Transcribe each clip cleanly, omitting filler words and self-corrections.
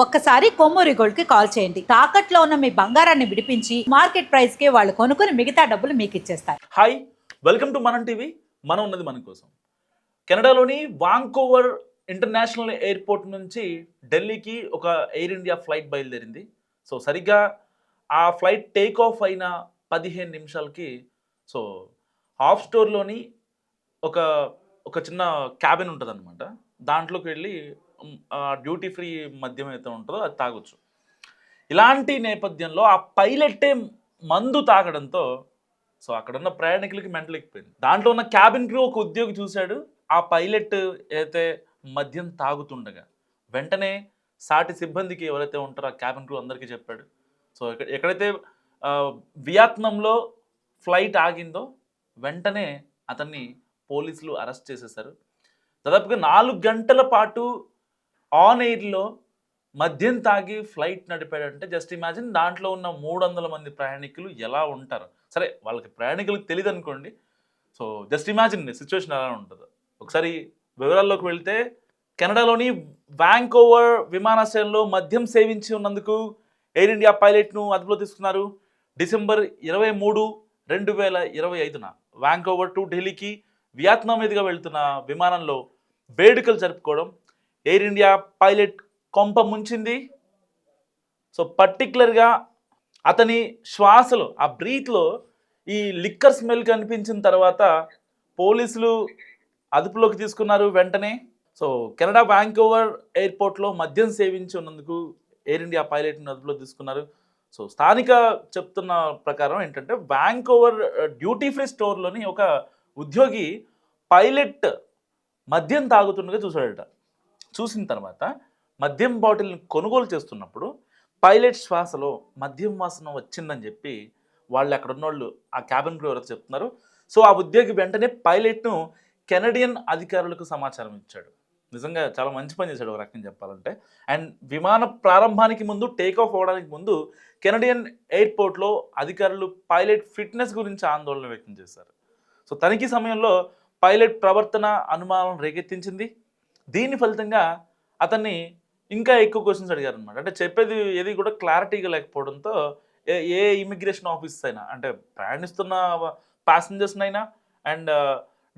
ఒక్కసారి కొమ్మూరి గోల్డ్ కి కాల్ చేయండి. తాకట్లో ఉన్న మీ బంగారాన్ని విడిపించి మార్కెట్ ప్రైస్ కి వాళ్ళు కొనుక్కుని మిగతా డబ్బులు మీకు ఇచ్చేస్తారు. హాయ్, వెల్కమ్ టు మనం టీవీ. మనం ఉన్నది మన కోసం. కెనడాలోని వాంకోవర్ ఇంటర్నేషనల్ ఎయిర్పోర్ట్ నుంచి ఢిల్లీకి ఒక ఎయిర్ ఇండియా ఫ్లైట్ బయలుదేరింది. సో సరిగ్గా ఆ ఫ్లైట్ టేక్ ఆఫ్ అయిన 15 నిమిషాలకి సో హాఫ్ స్టోర్లోని ఒక ఒక చిన్న క్యాబిన్ ఉంటుంది అనమాట. దాంట్లోకి వెళ్ళి డ్యూటీ ఫ్రీ మద్యం అయితే ఉంటుందో అది తాగొచ్చు. ఇలాంటి నేపథ్యంలో ఆ పైలట్టే మందు తాగడంతో సో అక్కడున్న ప్రయాణికులకి మెంటల్ ఎక్కిపోయింది. దాంట్లో ఉన్న క్యాబిన్ క్రూ ఒక ఉద్యోగి చూశాడు, ఆ పైలట్ అయితే మద్యం తాగుతుండగా వెంటనే సాటి సిబ్బందికి ఎవరైతే ఉంటారో ఆ క్యాబిన్ క్రూ అందరికీ చెప్పాడు. సో ఎక్కడైతే వియత్నాంలో ఫ్లైట్ ఆగిందో వెంటనే అతన్ని పోలీసులు అరెస్ట్ చేసేశారు. దాదాపుగా 4 గంటల పాటు ఆన్ ఎయిర్లో మద్యం తాగి ఫ్లైట్ నడిపాడంటే జస్ట్ ఇమాజిన్ దాంట్లో ఉన్న 300 మంది ప్రయాణికులు ఎలా ఉంటారు. సరే, వాళ్ళకి ప్రయాణికులకు తెలియదు అనుకోండి. సో జస్ట్ ఇమాజిన్ సిచ్యువేషన్ ఎలా ఉంటుందో. ఒకసారి వివరాల్లోకి వెళ్తే, కెనడాలోని వాంకోవర్ విమానాశ్రయంలో మద్యం సేవించి ఉన్నందుకు ఎయిర్ ఇండియా పైలట్ను అదుపులో తీసుకున్నారు. డిసెంబర్ 23, 2025న వాంకోవర్ టు ఢిల్లీకి వియత్నాం మీదుగా వెళ్తున్న విమానంలో వేడుకలు జరుపుకోవడం ఎయిర్ ఇండియా పైలట్ కొంప ముంచింది. సో పర్టికులర్గా అతని శ్వాసలో ఆ బ్రీత్లో ఈ లిక్కర్ స్మెల్ కనిపించిన తర్వాత పోలీసులు అదుపులోకి తీసుకున్నారు వెంటనే. సో కెనడా వాంకోవర్ ఎయిర్పోర్ట్లో మద్యం సేవించి ఉన్నందుకు ఎయిర్ ఇండియా పైలట్ని అదుపులో తీసుకున్నారు. సో స్థానిక చెప్తున్న ప్రకారం ఏంటంటే, వాంకోవర్ డ్యూటీ ఫ్రీ స్టోర్లోని ఒక ఉద్యోగి పైలట్ మద్యం తాగుతుండగా చూశాడట. చూసిన తర్వాత మద్యం బాటిల్ని కొనుగోలు చేస్తున్నప్పుడు పైలట్ శ్వాసలో మద్యం వాసన వచ్చిందని చెప్పి వాళ్ళు అక్కడ ఉన్నోళ్ళు ఆ క్యాబిన్ క్రూ ఎవరైతే చెప్తున్నారు. సో ఆ ఉద్యోగి వెంటనే పైలట్ను కెనడియన్ అధికారులకు సమాచారం ఇచ్చాడు. నిజంగా చాలా మంచి పని చేశాడు ఒక రకంగా చెప్పాలంటే. అండ్ విమాన ప్రారంభానికి ముందు, టేక్ ఆఫ్ అవ్వడానికి ముందు కెనడియన్ ఎయిర్పోర్ట్లో అధికారులు పైలట్ ఫిట్నెస్ గురించి ఆందోళన వ్యక్తం చేశారు. సో తనిఖీ సమయంలో పైలట్ ప్రవర్తన అనుమానం రేకెత్తించింది. దీని ఫలితంగా అతన్ని ఇంకా ఎక్కువ క్వశ్చన్స్ అడిగారు అనమాట. అంటే చెప్పేది ఏది కూడా క్లారిటీగా లేకపోవడంతో ఏ ఇమిగ్రేషన్ ఆఫీసర్స్ అయినా, అంటే ప్రయాణిస్తున్న ప్యాసింజర్స్నైనా అండ్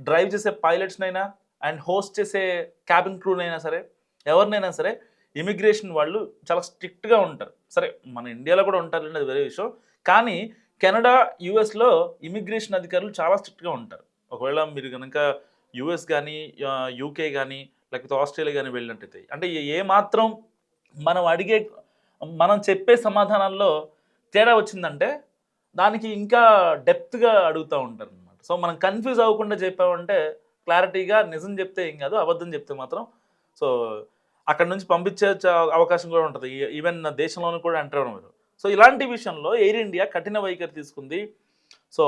డ్రైవ్ చేసే పైలట్స్నైనా అండ్ హోస్ట్ చేసే క్యాబిన్ క్రూనైనా సరే, ఎవరినైనా సరే ఇమిగ్రేషన్ వాళ్ళు చాలా స్ట్రిక్ట్గా ఉంటారు. సరే, మన ఇండియాలో కూడా ఉంటారు, అది వేరే విషయం. కానీ కెనడా, యుఎస్లో ఇమిగ్రేషన్ అధికారులు చాలా స్ట్రిక్ట్గా ఉంటారు. ఒకవేళ మీరు కనుక యుఎస్ కానీ, యూకే కానీ, లేకపోతే ఆస్ట్రేలియా కానీ వెళ్ళినట్టయితే, అంటే ఏమాత్రం మనం చెప్పే సమాధానాల్లో తేడా వచ్చిందంటే దానికి ఇంకా డెప్త్గా అడుగుతూ ఉంటారు అనమాట. సో మనం కన్ఫ్యూజ్ అవ్వకుండా చెప్పామంటే క్లారిటీగా నిజం చెప్తే ఏం కాదు, అబద్ధం చెప్తే మాత్రం సో అక్కడ నుంచి పంపించే అవకాశం కూడా ఉంటుంది. ఈవెన్ దేశంలోనూ కూడా ఎంటర్ అవ్వడం మీరు. సో ఇలాంటి విషయంలో ఎయిర్ ఇండియా కఠిన వైఖరి తీసుకుంది. సో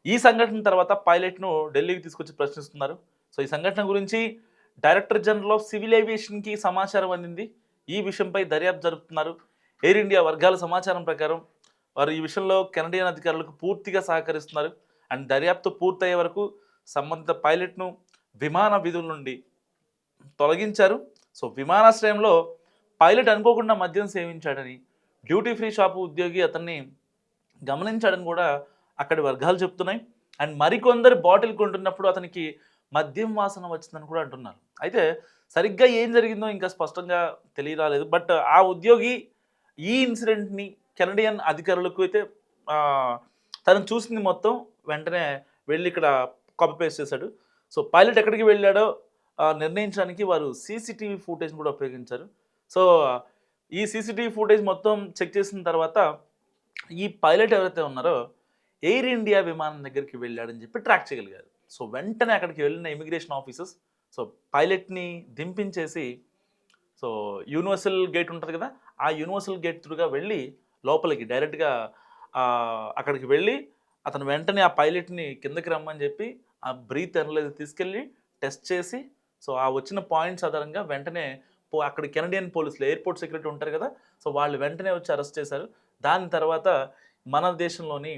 ఈ సంఘటన తర్వాత పైలట్ను ఢిల్లీకి తీసుకొచ్చి ప్రశ్నిస్తున్నారు. సో ఈ సంఘటన గురించి డైరెక్టర్ జనరల్ ఆఫ్ సివిల్ ఏవియేషన్కి సమాచారం అందింది. ఈ విషయంపై దర్యాప్తు జరుపుతున్నారు. ఎయిర్ ఇండియా వర్గాల సమాచారం ప్రకారం వారు ఈ విషయంలో కెనడియన్ అధికారులకు పూర్తిగా సహకరిస్తున్నారు. అండ్ దర్యాప్తు పూర్తయ్యే వరకు సంబంధిత పైలట్ను విమాన విధుల నుండి తొలగించారు. సో విమానాశ్రయంలో పైలట్ అనుకోకుండా మద్యం సేవించాడని, డ్యూటీ ఫ్రీ షాపు ఉద్యోగి అతన్ని గమనించాడని కూడా అక్కడి వర్గాలు చెప్తున్నాయి. అండ్ మరికొందరు బాటిల్ కొంటున్నప్పుడు అతనికి మద్యం వాసన వచ్చిందని కూడా అంటున్నారు. అయితే సరిగ్గా ఏం జరిగిందో ఇంకా స్పష్టంగా తెలియరాలేదు. బట్ ఆ ఉద్యోగి ఈ ఇన్సిడెంట్ని కెనడియన్ అధికారులకు అయితే తను చూసింది మొత్తం వెంటనే వెళ్ళి ఇక్కడ కాపీ పేస్ట్ చేశాడు. సో పైలట్ ఎక్కడికి వెళ్ళాడో నిర్ణయించడానికి వారు సీసీటీవీ ఫుటేజ్ కూడా ఉపయోగించారు. సో ఈ సీసీటీవీ ఫుటేజ్ మొత్తం చెక్ చేసిన తర్వాత ఈ పైలట్ ఎవరైతే ఉన్నారో ఎయిర్ ఇండియా విమానం దగ్గరికి వెళ్ళాడని చెప్పి ట్రాక్ చేయగలిగారు. సో వెంటనే అక్కడికి వెళ్ళిన ఇమిగ్రేషన్ ఆఫీసర్స్ సో పైలట్ని దింపించేసి సో యూనివర్సల్ గేట్ ఉంటుంది కదా, ఆ యూనివర్సల్ గేట్ త్రూగా వెళ్ళి లోపలికి డైరెక్ట్గా అక్కడికి వెళ్ళి అతను వెంటనే ఆ పైలట్ని కిందకి రమ్మని చెప్పి ఆ బ్రీత్ అనలైజర్ తీసుకెళ్ళి టెస్ట్ చేసి సో ఆ వచ్చిన పాయింట్స్ ఆధారంగా వెంటనే అక్కడ కెనడియన్ పోలీసులు, ఎయిర్పోర్ట్ సెక్యూరిటీ ఉంటారు కదా, సో వాళ్ళు వెంటనే వచ్చి అరెస్ట్ చేశారు. దాని తర్వాత మన దేశంలోని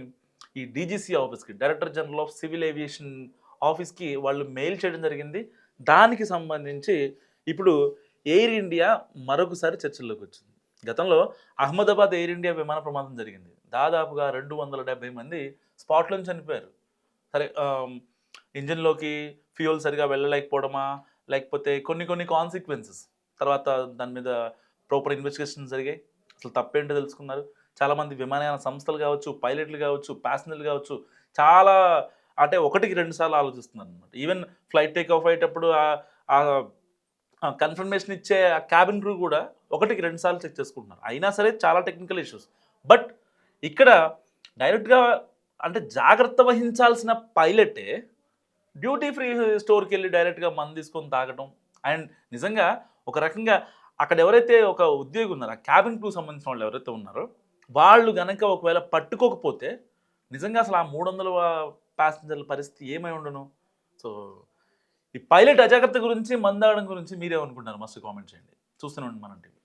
ఈ డీజీసీ ఆఫీస్కి, director general of civil aviation ఆఫీస్కి వాళ్ళు మెయిల్ చేయడం జరిగింది. దానికి సంబంధించి ఇప్పుడు ఎయిర్ ఇండియా మరొకసారి చర్చల్లోకి వచ్చింది. గతంలో అహ్మదాబాద్ ఎయిర్ ఇండియా విమాన ప్రమాదం జరిగింది. దాదాపుగా 270 మంది స్పాట్లో చనిపోయారు. సరే ఇంజిన్‌లోకి ఫ్యూయల్ సరిగ్గా వెళ్ళలేకపోవడమా, లేకపోతే కొన్ని కాన్సిక్వెన్సెస్. తర్వాత దాని మీద ప్రాపర్ ఇన్వెస్టిగేషన్స్ జరిగాయి. అసలు తప్పేంటో తెలుసుకున్నారు. చాలామంది విమానయాన సంస్థలు కావచ్చు, పైలట్లు కావచ్చు, ప్యాసింజర్లు కావచ్చు, చాలా అంటే ఒకటికి 2 సార్లు ఆలోచిస్తున్నారనమాట. ఈవెన్ ఫ్లైట్ టేక్ ఆఫ్ అయ్యేటప్పుడు కన్ఫర్మేషన్ ఇచ్చే ఆ క్యాబిన్ క్రూ కూడా ఒకటికి 2 సార్లు చెక్ చేసుకుంటున్నారు. అయినా సరే చాలా టెక్నికల్ ఇష్యూస్. బట్ ఇక్కడ డైరెక్ట్‌గా అంటే జాగ్రత్త వహించాల్సిన పైలటే డ్యూటీ ఫ్రీ స్టోర్‌కి వెళ్ళి డైరెక్ట్‌గా మందు తీసుకొని తాగటం. అండ్ నిజంగా ఒక రకంగా అక్కడ ఎవరైతే ఒక ఉద్యోగి ఉన్నారో, ఆ క్యాబిన్ క్రూ సంబంధించిన వాళ్ళు ఎవరైతే ఉన్నారో, వాళ్ళు గనక ఒకవేళ పట్టుకోకపోతే నిజంగా అసలు ఆ 300 ప్యాసింజర్ల పరిస్థితి ఏమై ఉండును? సో, ఈ పైలట్ అజాగ్రత్త గురించి, మందు తాగడం గురించి మీరేమనుకుంటున్నారు? మస్ట్ కామెంట్ చేయండి. చూస్తూనే ఉండండి మనం టీవీ.